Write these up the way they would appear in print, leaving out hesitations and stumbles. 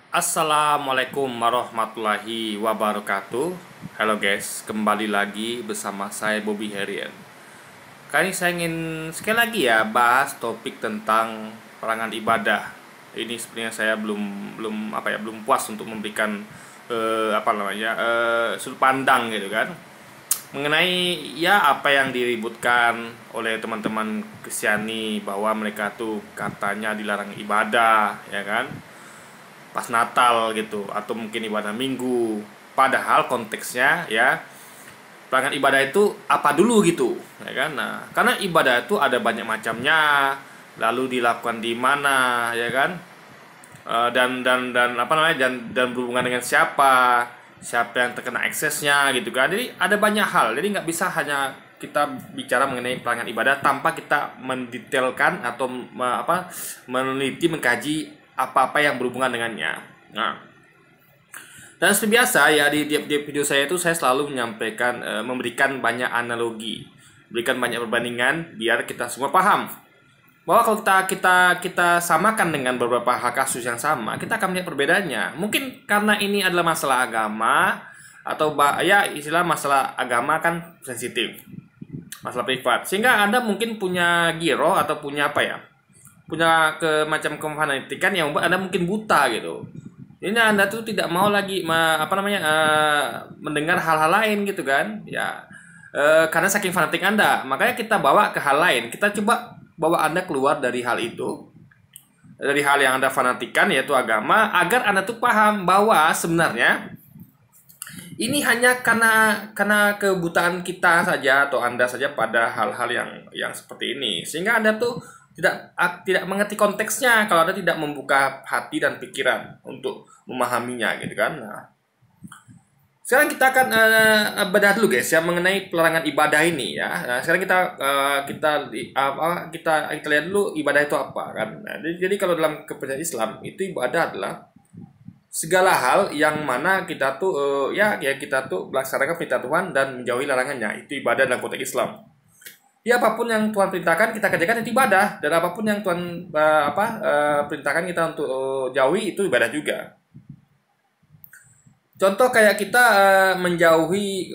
Assalamualaikum warahmatullahi wabarakatuh. Halo guys, kembali lagi bersama saya Bobby Herian. Kali ini saya ingin sekali lagi ya bahas topik tentang perangan ibadah. Ini sebenarnya saya belum puas untuk memberikan sudut pandang gitu kan mengenai ya apa yang diributkan oleh teman-teman Kristiani bahwa mereka tuh katanya dilarang ibadah ya kan pas Natal gitu atau mungkin ibadah Minggu. Padahal konteksnya ya pelanggan ibadah itu apa dulu gitu ya kan. Nah, karena ibadah itu ada banyak macamnya, lalu dilakukan di mana ya kan. Dan apa namanya dan berhubungan dengan siapa yang terkena eksesnya gitu kan. Jadi ada banyak hal. Jadi nggak bisa hanya kita bicara mengenai pelanggan ibadah tanpa kita mendetailkan atau meneliti mengkaji apa-apa yang berhubungan dengannya. Nah, dan seperti biasa ya di video saya itu saya selalu menyampaikan memberikan banyak analogi, berikan banyak perbandingan biar kita semua paham bahwa kalau kita samakan dengan beberapa hal kasus yang sama, kita akan melihat perbedaannya. Mungkin karena ini adalah masalah agama atau ya istilah masalah agama kan sensitif, masalah privat, sehingga Anda mungkin punya giro atau punya apa ya, punya macam kefanatikan yang membuat Anda mungkin buta gitu. Ini Anda tuh tidak mau lagi mendengar hal-hal lain gitu kan? Ya, karena saking fanatik Anda, makanya kita bawa ke hal lain. Kita coba bawa Anda keluar dari hal itu, dari hal yang Anda fanatikan yaitu agama, agar Anda tuh paham bahwa sebenarnya ini hanya karena kebutaan kita saja atau Anda saja pada hal-hal yang seperti ini, sehingga Anda tuh tidak mengerti konteksnya kalau Anda tidak membuka hati dan pikiran untuk memahaminya gitu kan. Nah, sekarang kita akan bedah dulu guys ya mengenai pelarangan ibadah ini ya. Nah, sekarang kita lihat dulu ibadah itu apa kan. Nah, jadi kalau dalam kepercayaan Islam itu ibadah adalah segala hal yang mana kita tuh kita tuh melaksanakan perintah Tuhan dan menjauhi larangannya. Itu ibadah dalam konteks Islam. Ya apapun yang Tuhan perintahkan kita kerjakan itu ibadah, dan apapun yang Tuhan perintahkan kita untuk jauhi itu ibadah juga. Contoh kayak kita menjauhi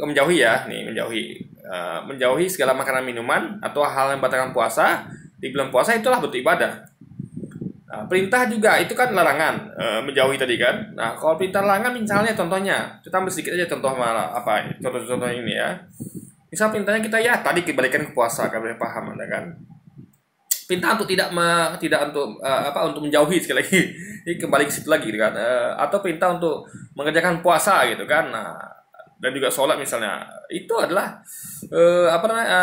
segala makanan minuman atau hal yang membatalkan puasa di bulan puasa, itulah bentuk ibadah. Nah, perintah juga itu kan larangan, menjauhi tadi kan. Nah, kalau perintah larangan misalnya contohnya, kita ambil sedikit aja contoh malah contoh ini ya. Misal perintahnya kita ya tadi kebalikan ke puasa, kalian paham Anda kan? Perintah untuk tidak untuk untuk menjauhi sekali lagi. Ini kembali ke situ lagi gitu kan. Atau perintah untuk mengerjakan puasa gitu kan. Nah, dan juga sholat misalnya. Itu adalah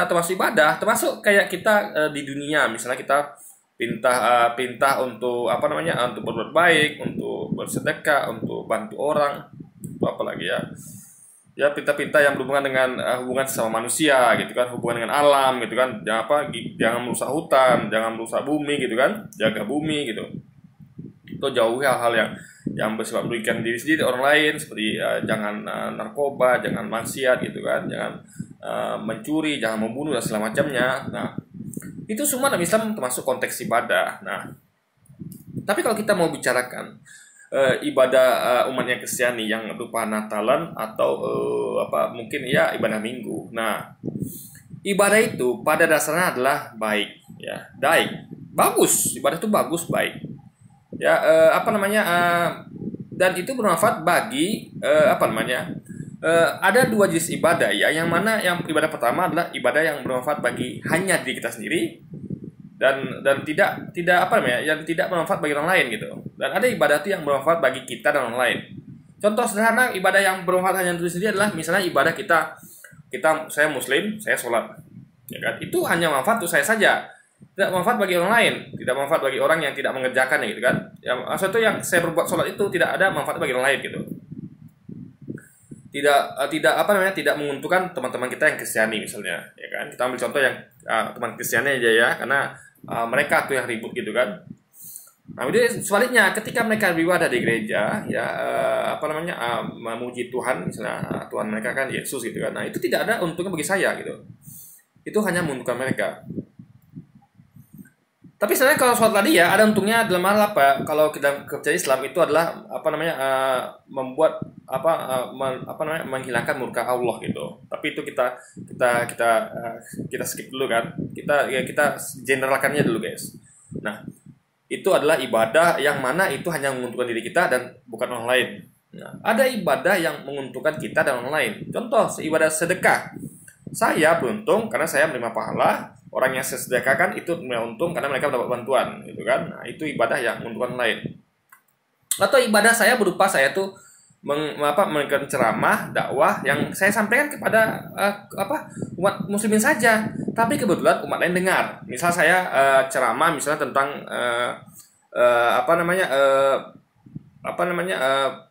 termasuk ibadah, termasuk kayak kita di dunia misalnya kita perintah untuk untuk berbuat baik, untuk bersedekah, untuk bantu orang, itu apa lagi ya? Ya pinta-pinta yang berhubungan dengan hubungan sama manusia gitu kan, hubungan dengan alam gitu kan, jangan merusak hutan, jangan merusak bumi gitu kan, jaga bumi gitu, itu jauhi hal-hal yang bersifat merugikan diri sendiri orang lain, seperti jangan narkoba, jangan maksiat gitu kan, jangan mencuri, jangan membunuh dan segala macamnya. Nah, itu semua dalam Islam termasuk konteks ibadah. Nah, tapi kalau kita mau bicarakan ibadah umatnya Kristiani yang berupa Natalan atau mungkin ya ibadah Minggu. Nah, ibadah itu pada dasarnya adalah baik, ya, baik, bagus. Ibadah itu bagus, baik. Ya, dan itu bermanfaat bagi ada dua jenis ibadah ya. Yang mana yang ibadah pertama adalah ibadah yang bermanfaat bagi hanya diri kita sendiri, dan yang tidak bermanfaat bagi orang lain gitu. Dan ada ibadah itu yang bermanfaat bagi kita dan orang lain. Contoh sederhana ibadah yang bermanfaat hanya untuk diri sendiri adalah misalnya ibadah saya muslim, saya sholat ya kan, itu hanya manfaat untuk saya saja, tidak manfaat bagi orang lain, tidak manfaat bagi orang yang tidak mengerjakannya gitu kan. Yang maksudnya yang saya berbuat sholat itu tidak ada manfaat bagi orang lain gitu, tidak menguntungkan teman-teman kita yang Kristiani misalnya ya kan. Kita ambil contoh yang teman Kristiani aja ya, karena mereka tuh yang ribut gitu kan. Nah, jadi sebaliknya ketika mereka beribadah di gereja ya memuji Tuhan misalnya, Tuhan mereka kan Yesus gitu kan. Nah, itu tidak ada untungnya bagi saya gitu. Itu hanya menguntungkan mereka. Tapi sebenarnya kalau sholat tadi ya ada untungnya dalam hal apa? Kalau kita kerja Islam itu adalah apa namanya membuat apa namanya menghilangkan murka Allah gitu. Tapi itu kita skip dulu kan. Kita generalkannya dulu guys. Nah, itu adalah ibadah yang mana itu hanya menguntungkan diri kita dan bukan orang lain. Nah, ada ibadah yang menguntungkan kita dan orang lain. Contoh, ibadah sedekah. Saya beruntung karena saya menerima pahala. Orang yang saya sedekahkan itu untung karena mereka mendapat bantuan, gitu kan? Nah, itu ibadah yang menguntungkan orang lain. Atau ibadah saya berupa saya tuh memberikan ceramah, dakwah yang saya sampaikan kepada umat muslimin saja. Tapi kebetulan umat lain dengar. Misal saya ceramah misalnya tentang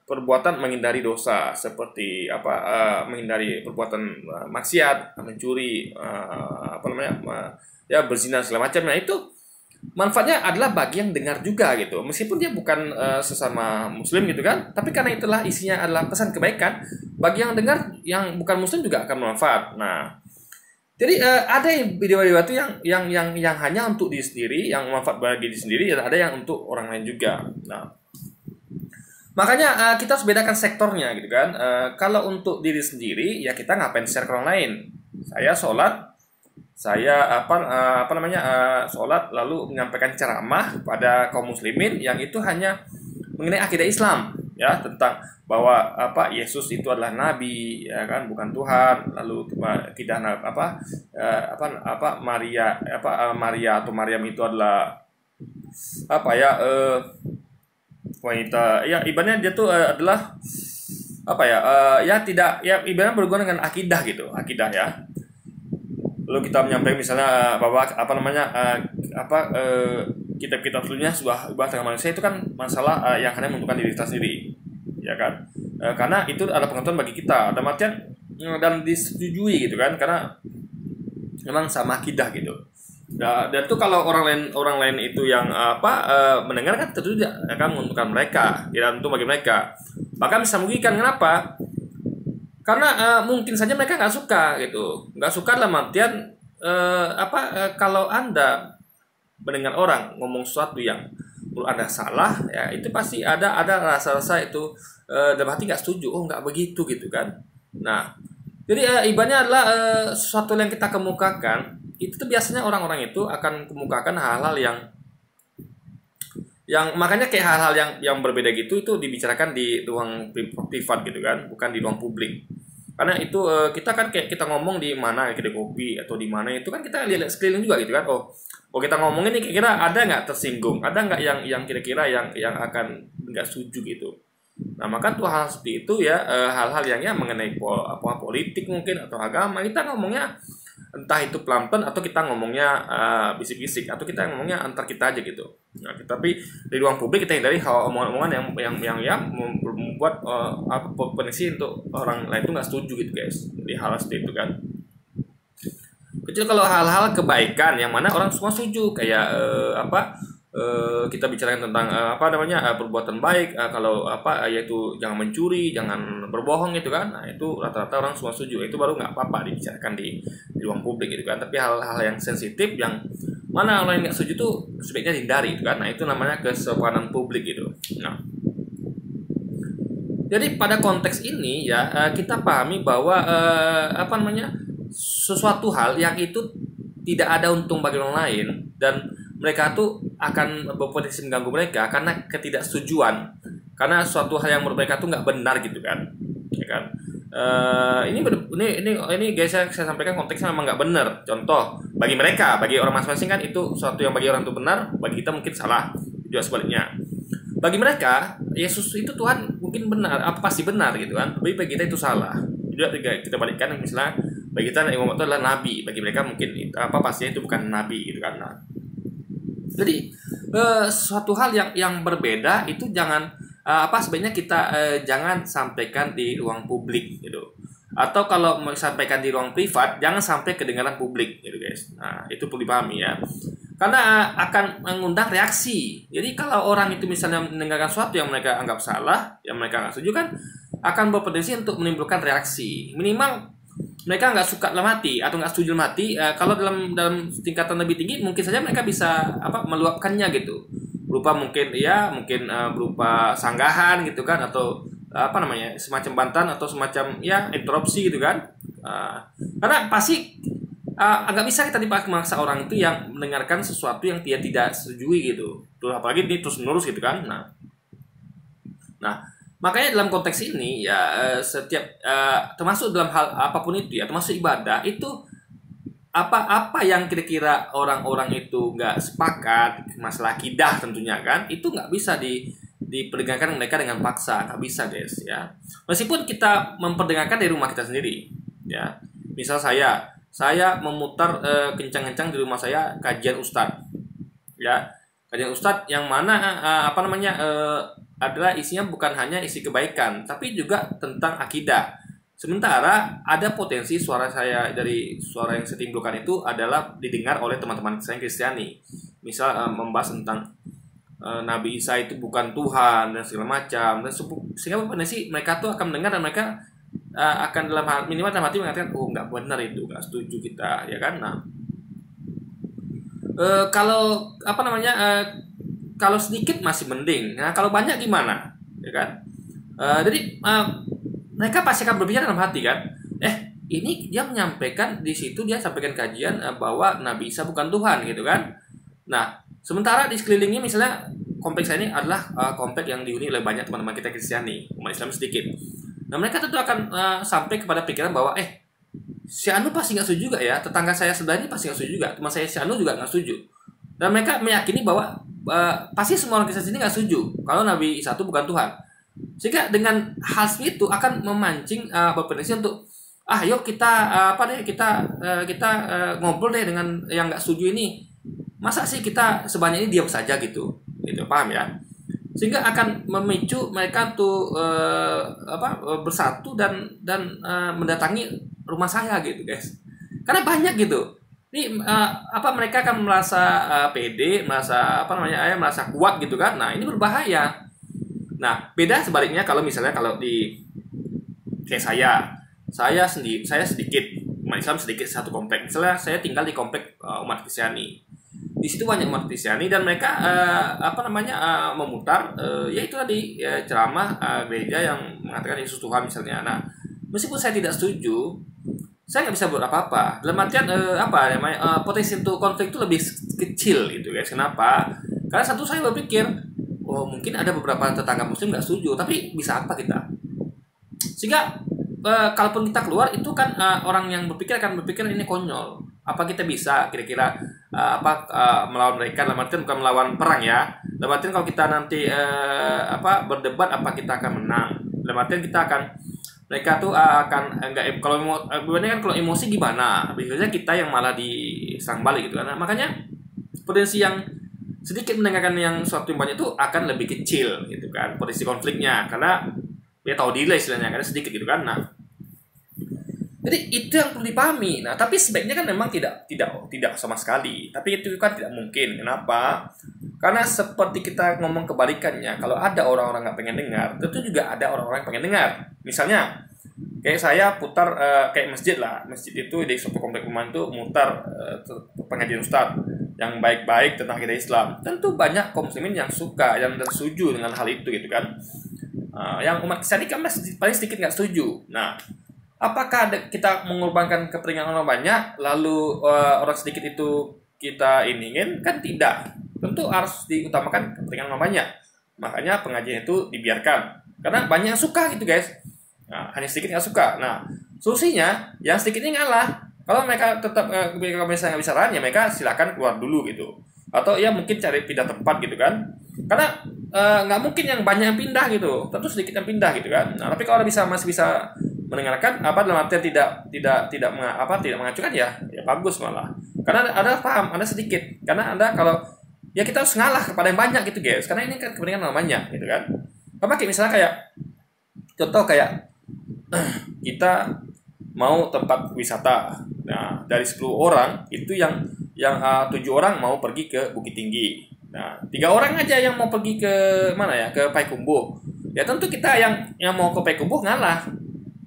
perbuatan menghindari dosa seperti menghindari perbuatan maksiat, mencuri, berzina segala macam. Nah, itu manfaatnya adalah bagi yang dengar juga gitu. Meskipun dia bukan sesama muslim gitu kan, tapi karena itulah isinya adalah pesan kebaikan, bagi yang dengar yang bukan muslim juga akan bermanfaat. Nah, jadi ada video-video itu yang hanya untuk diri sendiri, yang manfaat bagi diri sendiri, dan ada yang untuk orang lain juga. Nah, makanya kita harus bedakan sektornya gitu kan. Kalau untuk diri sendiri ya kita ngapain share ke orang lain. Saya sholat, saya sholat lalu menyampaikan ceramah pada kaum muslimin yang itu hanya mengenai akidah Islam ya, tentang bahwa Yesus itu adalah nabi ya kan, bukan Tuhan. Lalu akidah Maria atau Maryam itu adalah wanita ya, ibaratnya dia tuh adalah ibaratnya berhubungan dengan akidah gitu, akidah ya. Lalu kita menyampaikan misalnya bahwa kitab-kitab sebelumnya sebuah ibadah manusia itu kan masalah yang hanya menentukan diri kita sendiri ya kan, karena itu adalah pengetahuan bagi kita, ada artian dan disetujui gitu kan, karena memang sama akidah gitu. Nah, dan itu kalau orang lain itu yang mendengar kan tentu akan menguntungkan mereka, tidak tentu bagi mereka. Bahkan bisa merugikan. Kenapa? Karena mungkin saja mereka nggak suka gitu, nggak suka dalam artian kalau Anda mendengar orang ngomong sesuatu yang menurut Anda salah, ya itu pasti ada rasa-rasa itu dalam hati nggak setuju, nggak begitu gitu kan. Nah, jadi ibaratnya adalah sesuatu yang kita kemukakan itu tuh biasanya orang-orang itu akan kemukakan hal-hal yang makanya kayak hal-hal yang berbeda gitu itu dibicarakan di ruang privat gitu kan, bukan di ruang publik. Karena itu kita kan kayak kita ngomong di mana, kedai kopi atau di mana itu kan kita lihat sekeliling juga gitu kan. Oh kita ngomongin ini kira-kira ada nggak tersinggung, ada nggak yang kira-kira yang akan nggak setuju gitu. Nah, maka tuh hal seperti itu ya, hal-hal yang mengenai politik mungkin atau agama, kita ngomongnya entah itu pelan-pelan atau kita ngomongnya bisik-bisik atau kita ngomongnya antar kita aja gitu. Nah, tapi di ruang publik kita hindari omongan-omongan yang membuat potensi untuk orang lain itu nggak setuju gitu guys. Jadi hal seperti itu kan. Kecuali kalau hal-hal kebaikan yang mana orang semua setuju kayak kita bicarakan tentang perbuatan baik, yaitu jangan mencuri, jangan berbohong gitu kan. Nah, itu rata-rata orang semua setuju. Itu baru nggak apa-apa dibicarakan di ruang publik gitu kan. Tapi hal-hal yang sensitif yang mana orang yang nggak setuju tuh sebaiknya dihindari gitu kan. Nah, itu namanya kesopanan publik gitu. Nah, jadi pada konteks ini ya kita pahami bahwa sesuatu hal yang itu tidak ada untung bagi orang lain dan mereka tuh akan berpotensi mengganggu mereka karena ketidaksetujuan, karena suatu hal yang menurut mereka tuh nggak benar gitu kan, ya kan. Ini guys, saya sampaikan konteksnya memang nggak benar. Contoh bagi mereka, bagi orang masing-masing kan itu suatu yang bagi orang itu benar, bagi kita mungkin salah, juga sebaliknya. Bagi mereka Yesus itu Tuhan mungkin benar, pasti benar gitu kan, tapi bagi kita itu salah. Juga kita balikkan, misalnya bagi kita Imam itu adalah nabi, bagi mereka mungkin pastinya itu bukan nabi gitu kan. Nah, jadi suatu hal yang berbeda itu jangan sebenarnya kita jangan sampaikan di ruang publik gitu. Atau kalau mau sampaikan di ruang privat jangan sampai kedengaran publik gitu guys. Nah, itu perlu dipahami ya. Karena akan mengundang reaksi. Jadi kalau orang itu misalnya mendengarkan sesuatu yang mereka anggap salah, yang mereka nggak setuju kan akan berpotensi untuk menimbulkan reaksi. Minimal mereka nggak suka dalam hati atau nggak setuju dalam hati, kalau dalam tingkatan lebih tinggi mungkin saja mereka bisa meluapkannya gitu, berupa mungkin berupa sanggahan gitu kan, atau semacam bantahan atau semacam ya interupsi gitu kan. Karena pasti agak bisa kita dipaksa orang itu yang mendengarkan sesuatu yang dia tidak setujui gitu, tuh apalagi ini terus menerus gitu kan. Nah, makanya dalam konteks ini ya, setiap termasuk dalam hal apapun itu ya, termasuk ibadah itu, apa yang kira-kira orang-orang itu nggak sepakat masalah akidah tentunya kan, itu nggak bisa diperdengarkan mereka dengan paksa, nggak bisa guys ya. Meskipun kita memperdengarkan dari rumah kita sendiri ya, misal saya memutar kencang-kencang di rumah saya kajian ustadz ya, kajian ustadz yang mana adalah isinya bukan hanya isi kebaikan, tapi juga tentang akidah. Sementara ada potensi suara saya, dari suara yang saya timbulkan itu adalah didengar oleh teman-teman saya yang Kristiani. Misal membahas tentang Nabi Isa itu bukan Tuhan dan segala macam, dan sehingga potensi mereka tuh akan mendengar dan mereka akan minimal dalam hati mengatakan, oh nggak benar itu, nggak setuju kita ya kan. Nah, kalau kalau sedikit masih mending. Nah, kalau banyak gimana? Ya kan? Jadi mereka pasti akan berbicara dalam hati kan. Ini dia menyampaikan di situ, dia sampaikan kajian bahwa Nabi Isa bukan Tuhan gitu kan. Nah, sementara di sekelilingnya misalnya kompleks ini adalah kompleks yang dihuni oleh banyak teman-teman kita Kristiani, umat Islam sedikit. Nah, mereka tentu akan sampai kepada pikiran bahwa si Anu pasti nggak setuju juga ya, tetangga saya sebelah ini pasti nggak setuju juga, teman saya si Anu juga nggak setuju. Dan mereka meyakini bahwa pasti semua orang Kristen sini nggak setuju kalau Nabi Isa itu bukan Tuhan. Sehingga dengan hal seperti itu akan memancing berpotensi untuk yuk kita kita ngobrol deh dengan yang nggak setuju ini. Masa sih kita sebanyak ini diam saja gitu, paham ya? Sehingga akan memicu mereka tuh bersatu dan mendatangi rumah saya gitu guys. Karena banyak gitu. Ini mereka akan merasa pede, merasa merasa kuat gitu kan. Nah, ini berbahaya. Nah, beda sebaliknya kalau misalnya di kayak saya sedikit umat Islam, sedikit satu komplek. Misalnya saya tinggal di komplek umat Kristiani. Di situ banyak umat Kristiani dan mereka memutar yaitu tadi ceramah gereja yang mengatakan Yesus Tuhan misalnya. Nah, meskipun saya tidak setuju, saya nggak bisa buat apa-apa. Dalam artian potensi untuk konflik itu lebih kecil gitu guys. Kenapa? Karena satu, saya berpikir, mungkin ada beberapa tetangga Muslim nggak setuju, tapi bisa apa kita? Sehingga kalaupun kita keluar itu kan orang yang akan berpikir ini konyol. Apa kita bisa kira-kira melawan mereka? Dalam artian bukan melawan perang ya. Dalam artian kalau kita nanti berdebat, apa kita akan menang? Dalam artian kita akan, mereka tuh akan enggak, kalau emosi gimana? Biasanya kita yang malah diserang balik gitu kan. Nah, makanya potensi yang sedikit mendengarkan yang suatu yang banyak itu akan lebih kecil gitu kan, potensi konfliknya, karena dia tahu diri istilahnya, karena sedikit gitu kan. Nah, jadi itu yang perlu dipahami. Nah, tapi sebaiknya kan memang tidak sama sekali. Tapi itu kan tidak mungkin. Kenapa? Karena seperti kita ngomong kebalikannya, kalau ada orang-orang nggak pengen dengar, tentu juga ada orang-orang yang pengen dengar. Misalnya, kayak saya putar kayak masjid lah. Masjid itu di suatu komplek rumah itu mutar pengajian ustadz yang baik-baik tentang akidah Islam. Tentu banyak kaum muslimin yang suka, yang setuju dengan hal itu gitu kan. Yang umat Kristen kan paling sedikit nggak setuju. Nah, apakah kita mengorbankan kepentingan orang banyak, lalu orang sedikit itu kita ingin? Kan tidak. Tentu harus diutamakan kepentingan orang banyak. Makanya pengajian itu dibiarkan. Karena banyak yang suka gitu guys. Nah, hanya sedikit nggak suka. Nah, solusinya yang sedikit ini ngalah. Kalau mereka tetap misalnya nggak bisa lahan, ya mereka silakan keluar dulu gitu. Atau ya mungkin cari pindah tempat gitu kan. Karena nggak mungkin yang banyak yang pindah gitu. Tentu sedikit yang pindah gitu kan. Nah, tapi kalau masih bisa mendengarkan dalam artian tidak mengacukan ya bagus malah. Karena ada paham, ada sedikit. Karena ada kalau ya kita harus ngalah kepada yang banyak gitu guys. Karena ini kan kepentingan orang banyak gitu kan. Misalnya kayak contoh kayak kita mau tempat wisata. Nah, dari 10 orang itu yang 7 orang mau pergi ke Bukit Tinggi. Nah, 3 orang aja yang mau pergi ke mana ya? Ke Payakumbuh. Ya tentu kita yang mau ke Payakumbuh ngalah.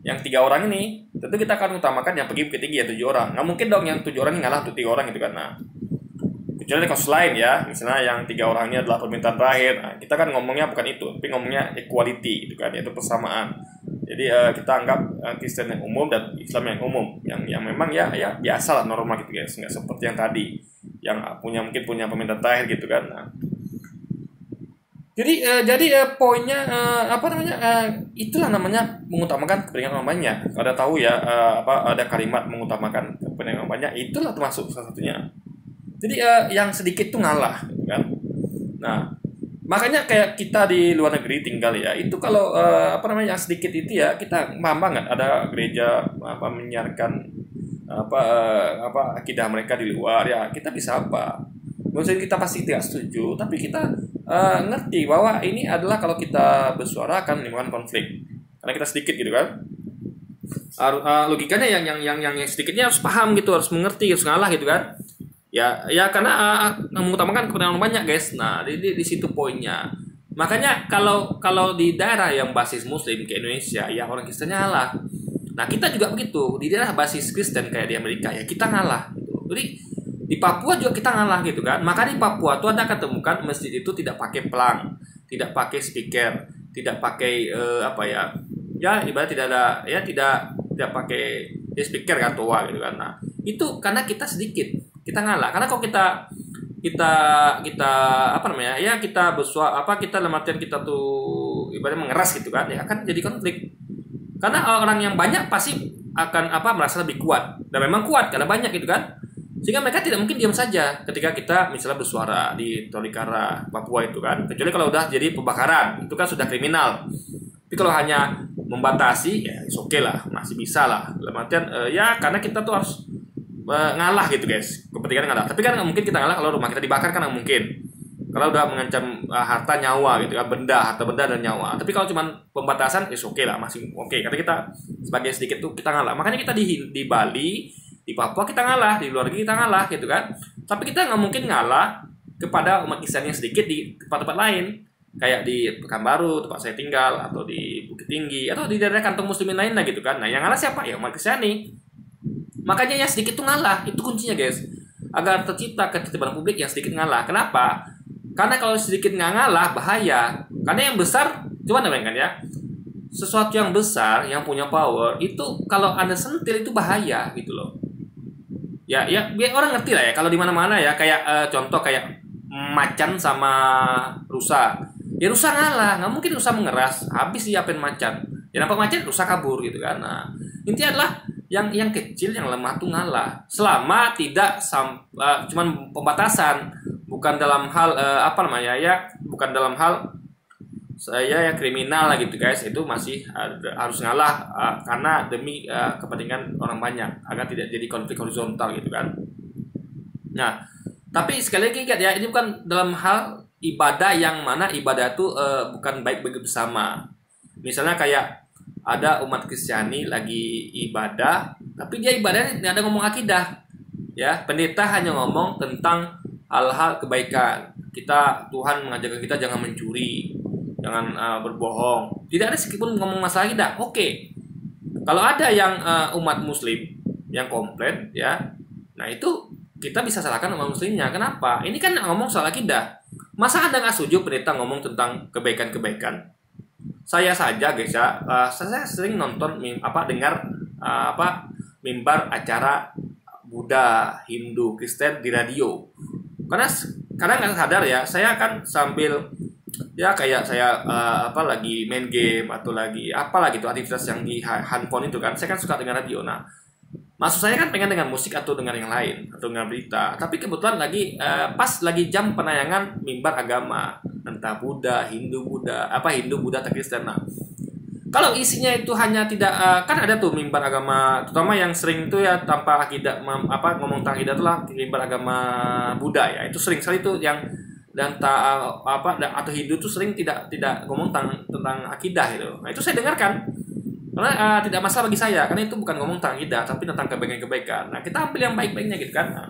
Yang 3 orang ini tentu kita akan utamakan yang pergi Bukit Tinggi ya 7 orang. Nggak mungkin dong yang 7 orang ini ngalah untuk 3 orang gitu kan. Nah, kecuali kasus lain ya, misalnya yang 3 orangnya adalah permintaan terakhir. Nah, kita kan ngomongnya bukan itu, tapi ngomongnya equality gitu kan, yaitu persamaan. Jadi kita anggap Kristen yang umum dan Islam yang umum, yang memang ya biasa lah normal gitu guys, nggak seperti yang tadi, yang mungkin punya permintaan terakhir gitu kan. Nah, jadi poinnya itulah namanya mengutamakan kepentingan orang banyak. Ada tahu ya ada kalimat mengutamakan kepentingan orang banyak, itulah termasuk salah satunya. Jadi yang sedikit tuh ngalah gitu kan. Nah, makanya kayak kita di luar negeri tinggal ya, itu kalau yang sedikit itu ya kita paham banget, ada gereja menyiarkan akidah mereka di luar ya, kita bisa maksudnya kita pasti tidak setuju, tapi kita ngerti bahwa ini adalah kalau kita bersuara akan menimbulkan konflik karena kita sedikit gitu kan. Logikanya yang sedikitnya harus paham gitu, harus mengerti, harus ngalah gitu kan. Ya karena mengutamakan kepentingan banyak guys. Nah, di situ poinnya. Makanya kalau di daerah yang basis Muslim kayak Indonesia, ya orang Kristennya ngalah. Nah, kita juga begitu. Di daerah basis Kristen kayak di Amerika ya kita ngalah gitu. Jadi di Papua juga kita ngalah gitu kan. Maka di Papua tuh Anda ketemukan masjid itu tidak pakai pelang, tidak pakai speaker, tidak pakai ya ibarat tidak ada ya tidak pakai speaker kan tua gitu kan. Nah, itu karena kita sedikit. Kita ngalah karena kalau kita kita bersuara kita dalam artian kita tuh ibaratnya mengeras gitu kan ya akan jadi konflik karena orang yang banyak pasti akan merasa lebih kuat dan memang kuat karena banyak gitu kan, sehingga mereka tidak mungkin diam saja ketika kita misalnya bersuara di Tolikara Papua itu kan, kecuali kalau udah jadi pembakaran itu kan sudah kriminal. Tapi kalau hanya membatasi ya oke lah, masih bisa lah dalam artian ya karena kita tuh harus ngalah gitu guys, kepentingan ngalah. Tapi kan nggak mungkin kita ngalah kalau rumah kita dibakar, kan nggak mungkin. Kalau udah mengancam harta nyawa gitu kan, harta benda dan nyawa. Tapi kalau cuma pembatasan oke lah, masih oke. Karena kita sebagai sedikit tuh kita ngalah. Makanya kita di Bali, di Papua kita ngalah, di luar negeri kita ngalah gitu kan. Tapi kita nggak mungkin ngalah kepada umat Islam yang sedikit di tempat-tempat lain, kayak di Pekanbaru tempat saya tinggal, atau di Bukit Tinggi, atau di daerah kantong muslimin lainnya gitu kan. Nah, yang ngalah siapa? Ya umat Kristiani. Makanya yang sedikit tuh ngalah, itu kuncinya guys. Agar tercipta ketertiban publik yang sedikit ngalah. Kenapa? Karena kalau sedikit nggak ngalah bahaya. Karena yang besar, coba bayangkan ya, sesuatu yang besar yang punya power itu kalau Anda sentil itu bahaya gitu loh. Ya biar orang ngerti lah ya. Kalau di mana-mana ya kayak contoh kayak macan sama rusa. Ya rusa ngalah, nggak mungkin rusa mengeras, habis diapain macan. Ya nampak macan rusa kabur gitu kan. Nah, intinya adalah yang kecil, yang lemah tuh ngalah selama tidak cuman pembatasan, bukan dalam hal bukan dalam hal saya kriminal lah gitu guys. Itu masih harus ngalah karena demi kepentingan orang banyak agar tidak jadi konflik horizontal gitu kan. Nah, tapi sekali lagi ingat ya, ini bukan dalam hal ibadah yang mana ibadah itu bukan baik bagi bersama. Misalnya kayak ada umat Kristiani lagi ibadah, tapi dia ibadahnya tidak ada ngomong akidah. Ya, pendeta hanya ngomong tentang hal-hal kebaikan. Tuhan mengajarkan kita jangan mencuri, jangan berbohong. Tidak ada sedikitpun ngomong masalah akidah. Oke. Kalau ada yang umat Muslim yang komplain, ya, nah itu kita bisa salahkan umat Muslimnya. Kenapa? Ini kan ngomong soal akidah. Masa Anda nggak setuju pendeta ngomong tentang kebaikan-kebaikan? Saya saja guys ya, saya sering nonton dengar mimbar acara Buddha, Hindu, Kristen di radio. Karena kadang nggak sadar ya, saya akan sambil ya kayak saya lagi main game atau lagi gitu aktivitas yang di handphone itu kan, saya kan suka dengar radio. Nah, maksud saya kan pengen dengar musik atau dengar yang lain atau dengar berita, tapi kebetulan lagi pas lagi jam penayangan mimbar agama, entah Buddha, Hindu, Buddha, atau Kristen. Nah, kalau isinya itu hanya tidak kan ada tuh mimbar agama, terutama yang sering itu ya tanpa akidah, ngomong tentang akidah itulah mimbar agama Buddha ya, itu sering sekali tuh yang atau Hindu tuh sering tidak ngomong tentang akidah gitu. Nah, itu saya dengarkan. Karena tidak masalah bagi saya, karena itu bukan ngomong tentang akidah, tapi tentang kebaikan-kebaikan. Nah, kita ambil yang baik-baiknya gitu kan. Nah.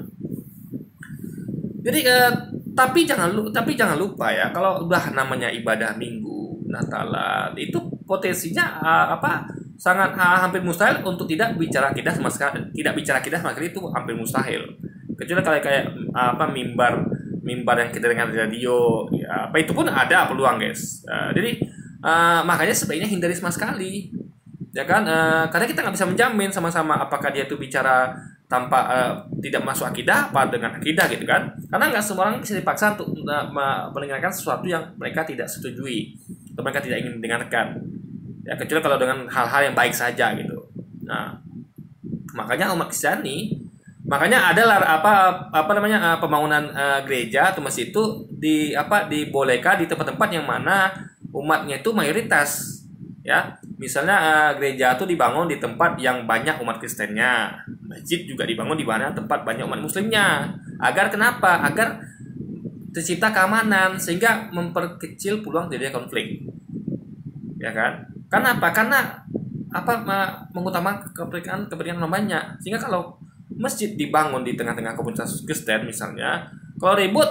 Jadi tapi jangan lupa ya, kalau udah namanya ibadah Minggu, Natalan, itu potensinya hampir mustahil untuk tidak bicara akidah sama sekali. Tidak bicara akidah sama sekali itu hampir mustahil. Kecuali kayak apa mimbar yang kita dengar di radio, ya, apa itu pun ada peluang, guys. Jadi makanya sebaiknya hindari sama sekali, ya kan? Karena kita nggak bisa menjamin sama-sama apakah dia itu bicara tanpa tidak masuk akidah apa dengan akidah gitu kan? Karena nggak semua orang bisa dipaksa untuk mendengarkan sesuatu yang mereka tidak setujui atau mereka tidak ingin mendengarkan. Ya, kecuali kalau dengan hal-hal yang baik saja gitu. Nah, makanya umat Kristiani, makanya ada pembangunan gereja atau masjid itu dibolehkan di tempat-tempat yang mana umatnya itu mayoritas. Ya, misalnya gereja itu dibangun di tempat yang banyak umat Kristennya. Masjid juga dibangun di mana tempat banyak umat Muslimnya. Agar kenapa? Agar tercipta keamanan sehingga memperkecil peluang terjadinya konflik. Ya kan? Kenapa? Karena mengutamakan kepentingan orang banyak. Sehingga kalau masjid dibangun di tengah-tengah komunitas Kristen misalnya, kalau ribut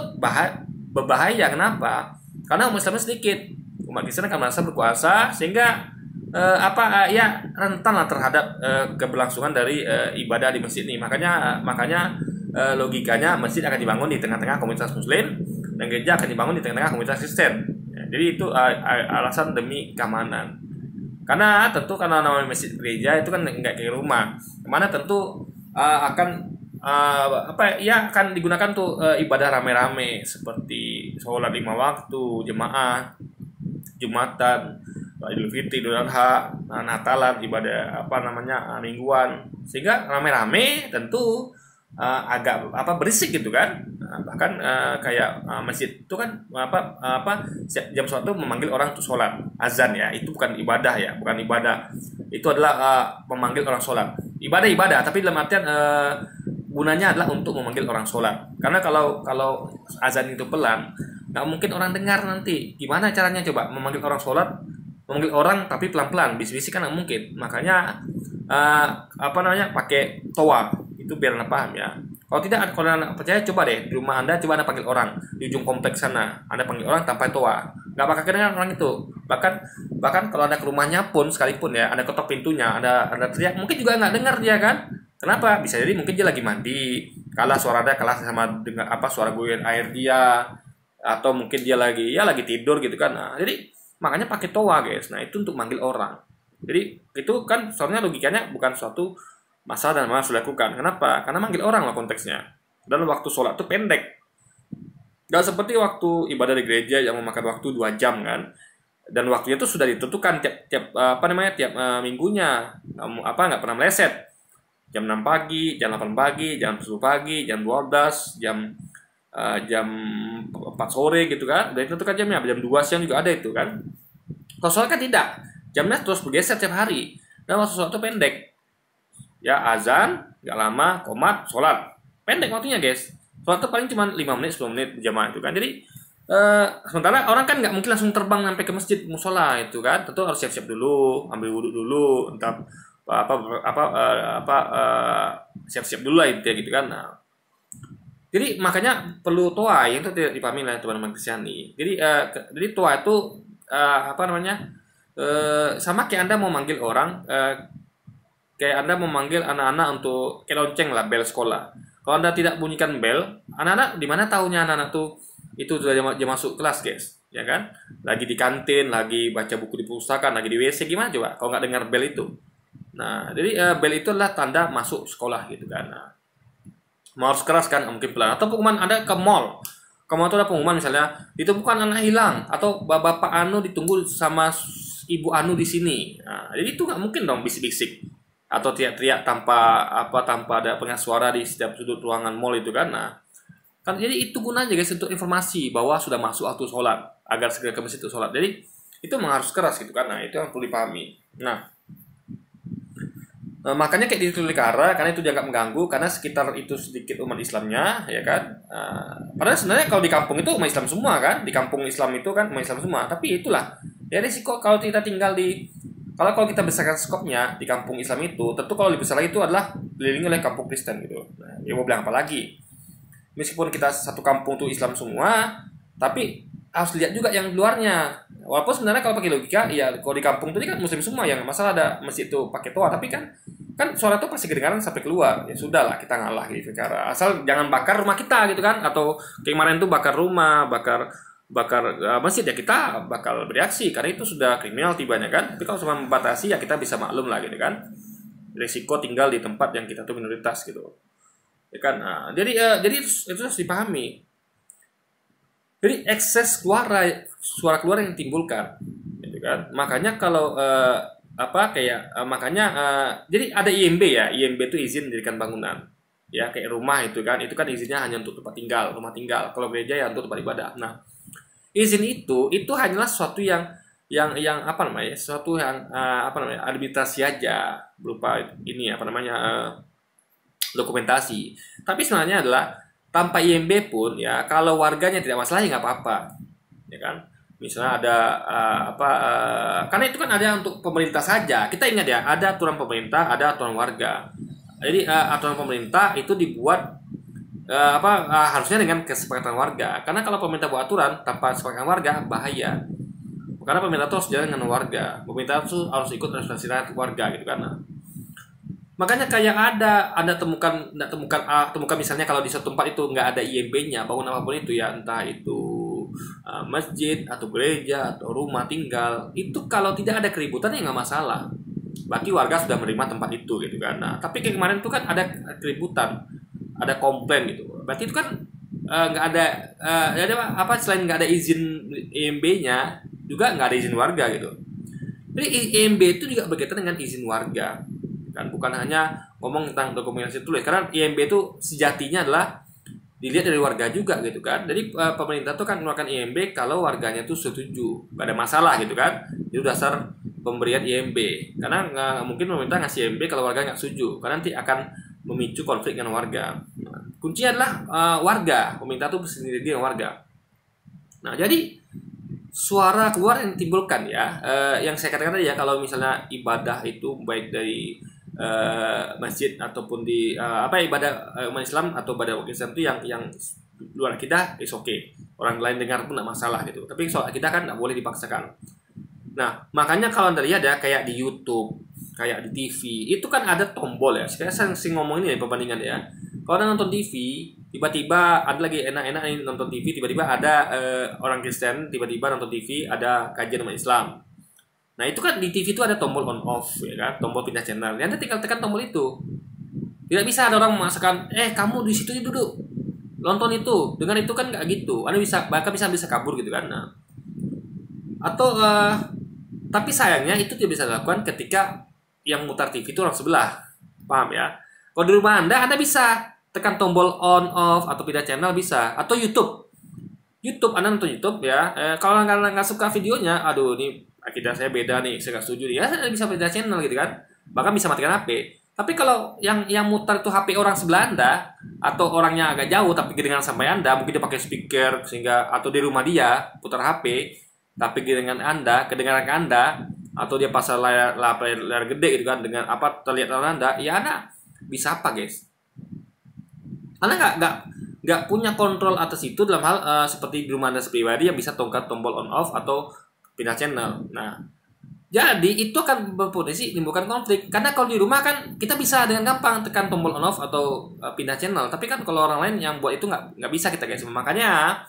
berbahaya. Kenapa? Karena umat Islam sedikit. Umat Kristen akan merasa berkuasa sehingga rentan lah terhadap keberlangsungan dari ibadah di masjid ini. Makanya logikanya masjid akan dibangun di tengah-tengah komunitas Muslim dan gereja akan dibangun di tengah-tengah komunitas Kristen. Ya, jadi itu alasan demi keamanan. Karena namanya masjid gereja itu kan nggak kayak rumah, kemana tentu akan digunakan tuh ibadah rame-rame seperti sholat 5 waktu, jemaah, Jumatan, Idul Fitri, Idul Adha, Natalan, ibadah mingguan, sehingga rame-rame tentu agak berisik gitu kan. Bahkan kayak masjid itu kan jam sholat itu memanggil orang untuk sholat, azan ya, itu bukan ibadah ya, bukan ibadah, itu adalah memanggil orang sholat. Ibadah tapi dalam artian gunanya adalah untuk memanggil orang sholat. Karena kalau azan itu pelan, nggak mungkin orang dengar nanti. Gimana caranya coba memanggil orang sholat, memanggil orang tapi pelan-pelan, bisik-bisik kan nggak mungkin. Makanya pakai toa itu biar Anda paham ya. Kalau tidak, kalau Anda percaya, coba deh di rumah Anda, coba Anda panggil orang di ujung kompleks sana, Anda panggil orang tanpa toa, nggak bakal kedengar orang itu. Bahkan kalau Anda ke rumahnya pun sekalipun ya, Anda ketok pintunya, Anda teriak, mungkin juga nggak dengar dia kan. Kenapa? Bisa jadi mungkin dia lagi mandi, suara Anda kalah sama dengan suara guyuran air dia, atau mungkin dia lagi tidur gitu kan. Nah, jadi makanya pakai toa, guys. Nah, itu untuk manggil orang. Jadi itu kan soalnya logikanya bukan suatu masalah dan malah sudah lakukan. Kenapa? Karena manggil orang lah konteksnya. Dan waktu sholat itu pendek. Gak seperti waktu ibadah di gereja yang memakan waktu 2 jam kan. Dan waktunya itu sudah ditentukan tiap minggunya. Nggak pernah meleset. Jam 6 pagi, jam 8 pagi, jam 10 pagi, jam 12, jam 4 sore gitu kan. Dan ditentukan jamnya. Jam 2 siang juga ada itu kan. Kalau sholat kan tidak. Jamnya terus bergeser tiap hari. Dan waktu sholat itu pendek. Ya, azan, nggak lama, qomat, sholat. Pendek waktunya, guys. Sholat itu paling cuma 5 menit, 10 menit berjamaah itu kan. Jadi, sementara orang kan nggak mungkin langsung terbang sampai ke masjid musola itu kan. Tentu harus siap-siap dulu, ambil wudhu dulu, entah siap-siap dulu lah itu ya gitu kan. Nah, jadi makanya perlu toa yang itu tidak dipahami oleh teman-teman Kristiani. Jadi toa itu sama kayak Anda mau manggil orang, kayak Anda memanggil anak-anak untuk kayak lonceng lah, bel sekolah. Kalau Anda tidak bunyikan bel, anak-anak di mana tahunya anak-anak tuh itu sudah jam masuk kelas, guys, ya kan? Lagi di kantin, lagi baca buku di perpustakaan, lagi di WC, gimana coba kalau nggak dengar bel itu? Nah, jadi bel itu adalah tanda masuk sekolah gitu kan. Nah, mau harus keras kan, mungkin pelan. Atau pengumuman Anda ke mall. Ke mall itu ada pengumuman misalnya, ditemukan anak hilang atau bapak Anu ditunggu sama ibu Anu di sini. Nah, jadi itu nggak mungkin dong bisik-bisik atau teriak-teriak tanpa ada pengeras suara di setiap sudut ruangan mall itu kan. Nah, kan jadi itu gunanya guys untuk informasi bahwa sudah masuk waktu sholat agar segera ke masjid untuk sholat. Jadi itu memang harus keras gitu kan. Nah, itu yang perlu dipahami. Nah, makanya kayak di Tolikara karena itu dianggap mengganggu karena sekitar itu sedikit umat Islamnya ya kan. Padahal sebenarnya kalau di kampung itu umat Islam semua kan. Di kampung Islam itu kan umat Islam semua. Tapi itulah ya risiko kalau kita tinggal di kalau kita besarkan skopnya di kampung Islam itu, tentu kalau lebih besar lagi itu adalah dikelilingi oleh kampung Kristen gitu. Nah, ya mau bilang apa lagi? Meskipun kita satu kampung tuh Islam semua, tapi harus lihat juga yang di luarnya. Walaupun sebenarnya kalau pakai logika, ya kalau di kampung tadi kan muslim semua yang masalah ada masjid itu pakai toa, tapi kan suara itu pasti kedengaran sampai keluar. Ya sudahlah kita ngalah gitu cara. Asal jangan bakar rumah kita gitu kan, atau kayak kemarin tuh bakar rumah, bakar bakar masjid, ya kita bakal bereaksi karena itu sudah kriminal tibanya kan. Tapi kalau cuma membatasi ya kita bisa maklum lah gitu kan. Risiko tinggal di tempat yang kita tuh minoritas gitu. Ya kan. Nah, jadi itu harus dipahami. Jadi ekses suara keluar yang ditimbulkan, gitu kan. Makanya kalau makanya jadi ada IMB ya. IMB itu izin mendirikan bangunan. Ya kayak rumah itu kan izinnya hanya untuk tempat tinggal, rumah tinggal. Kalau gereja ya untuk tempat ibadah. Nah, izin itu hanyalah sesuatu yang apa namanya? Sesuatu yang administrasi aja berupa ini dokumentasi. Tapi sebenarnya adalah tanpa IMB pun ya kalau warganya tidak masalah ya nggak apa-apa, ya kan. Misalnya ada karena itu kan ada untuk pemerintah saja. Kita ingat ya, ada aturan pemerintah, ada aturan warga. Jadi aturan pemerintah itu dibuat harusnya dengan kesepakatan warga. Karena kalau pemerintah buat aturan tanpa kesepakatan warga bahaya. Karena pemerintah itu harus jalan dengan warga. Pemerintah itu harus ikut representasi warga gitu kan. Makanya kayak ada temukan misalnya kalau di suatu tempat itu nggak ada IMB-nya, bangun apapun itu ya, entah itu masjid atau gereja atau rumah tinggal, itu kalau tidak ada keributan ya nggak masalah. Berarti warga sudah menerima tempat itu gitu kan. Nah, tapi kayak kemarin itu kan ada keributan, ada komplain gitu. Berarti itu kan nggak ada selain nggak ada izin IMB-nya, juga nggak ada izin warga gitu. Jadi IMB itu juga berkaitan dengan izin warga. Kan bukan hanya ngomong tentang dokumentasi tulis, karena IMB itu sejatinya adalah dilihat dari warga juga gitu kan. Jadi pemerintah tuh kan mengeluarkan IMB kalau warganya tuh setuju, gak ada masalah gitu kan. Itu dasar pemberian IMB, karena nggak mungkin pemerintah ngasih IMB kalau warga nggak setuju, karena nanti akan memicu konflik dengan warga. Nah, kuncinya adalah warga, pemerintah tuh bersendiri dengan warga. Nah, jadi suara keluar yang ditimbulkan ya, yang saya katakan tadi ya, kalau misalnya ibadah itu baik dari masjid ataupun di ibadah umat Islam atau ibadah Islam itu yang luar kita is okay, orang lain dengar pun tidak masalah gitu. Tapi soal kita kan tidak boleh dipaksakan. Nah, makanya kalau Anda lihat ya, kayak di YouTube, kayak di TV, itu kan ada tombol ya. Saya sering ngomong ini ya, perbandingan ya. Kalau Anda nonton TV, tiba-tiba ada lagi enak-enak ini nonton TV, tiba-tiba ada orang Kristen, tiba-tiba nonton TV ada kajian umat Islam. Nah, itu kan di TV itu ada tombol on off ya kan, tombol pindah channel. Anda tinggal tekan tombol itu. Tidak bisa ada orang memaksakan, kamu di situ duduk, nonton itu. Dengan itu kan nggak gitu. Anda bahkan bisa kabur gitu kan. Nah, atau tapi sayangnya itu tidak bisa dilakukan ketika yang mutar TV itu orang sebelah. Paham ya? Kalau di rumah Anda bisa tekan tombol on off atau pindah channel bisa, atau YouTube Anda nonton YouTube ya. Kalau nggak suka videonya, aduh ini akidah saya beda nih, saya nggak setuju nih, ya Anda bisa pindah channel gitu kan, bahkan bisa matikan HP. Tapi kalau yang mutar itu HP orang sebelah Anda atau orangnya agak jauh tapi kedengaran sampai Anda, mungkin dia pakai speaker sehingga, atau di rumah dia putar HP tapi kedengaran kedengaran ke Anda, atau dia pasang layar gede gitu kan, dengan terlihat Anda, ya Anda bisa apa guys? Anda nggak punya kontrol atas itu dalam hal seperti di rumah Anda pribadi yang bisa tongkat tombol on off atau pindah channel. Nah, jadi itu akan berpotensi menimbulkan konflik. Karena kalau di rumah kan kita bisa dengan gampang tekan tombol on off atau pindah channel. Tapi kan kalau orang lain yang buat itu nggak bisa kita guys. Makanya